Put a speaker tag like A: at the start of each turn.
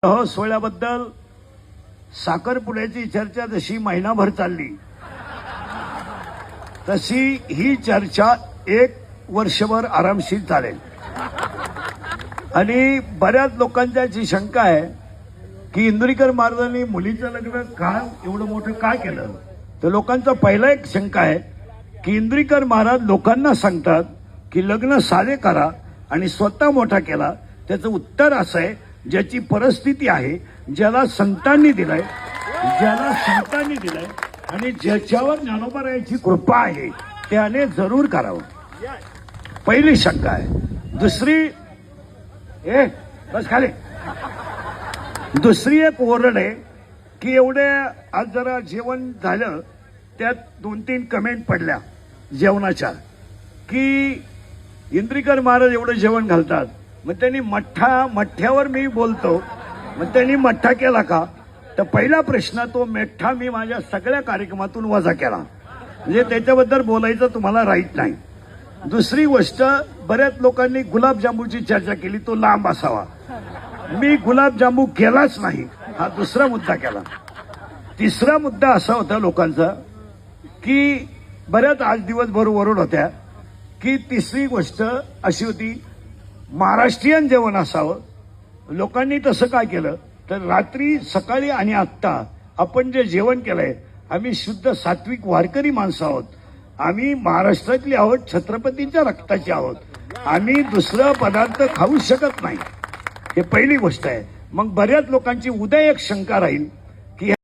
A: सोहळ्याबद्दल साखरपुड्याची चर्चा जशी महिनाभर चालली तशी ही चर्चा एक वर्षभर आरामशीर चालेल। आणि बऱ्याच लोकांची अशी शंका आहे की इंदुरीकर महाराजांनी मुलीचं लग्न का एवढं मोठं का केलं। तर लोकांचा पहिला एक शंका आहे की इंदुरीकर महाराज लोकांना सांगतात की लग्न साधे करा आणि स्वतः मोठा केला। त्याचं उत्तर असं आहे, ज्याची परिस्थिती आहे, ज्याला संतांनी दिलाय, आणि ज्याच्यावर ज्ञानोबा रायाची कृपा आहे त्याने जरूर करावं। पहिली शंका आहे। दुसरी एक ओरड आहे की एवढे आज जरा जेवण झालं त्यात 2-3 कमेंट पडल्या जेवणाच्या की इंदुरीकर महाराज एवढं जेवण घालतात, मग त्यांनी मठ्ठ्यावर मी बोलतो, मग त्यांनी मठ्ठा केला का। तर पहिला प्रश्न, तो मठ्ठा मी माझ्या सगळ्या कार्यक्रमातून वजा केला, म्हणजे त्याच्याबद्दल बोलायचं तुम्हाला राईट नाही। दुसरी गोष्ट, बऱ्याच लोकांनी गुलाबजामुनची चर्चा केली, तो लांब असावा। मी गुलाबजामुन केलाच नाही, हा दुसरा मुद्दा केला। तिसरा मुद्दा असा होता लोकांचा की बऱ्याच आज दिवसभर ओरड होत्या की तिसरी गोष्ट अशी होती, महाराष्ट्रीयन जेवण असावं। लोकांनी तसं काय केलं तर रात्री, सकाळी आणि आत्ता आपण जे जेवण केलंय, आम्ही शुद्ध सात्विक वारकरी माणसं आहोत, आम्ही महाराष्ट्रातली आहोत, छत्रपतींच्या रक्ताची आहोत, आम्ही दुसरं पदार्थ खाऊ शकत नाही। हे पहिली गोष्ट आहे। मग बऱ्याच लोकांची उद्या एक शंका राहील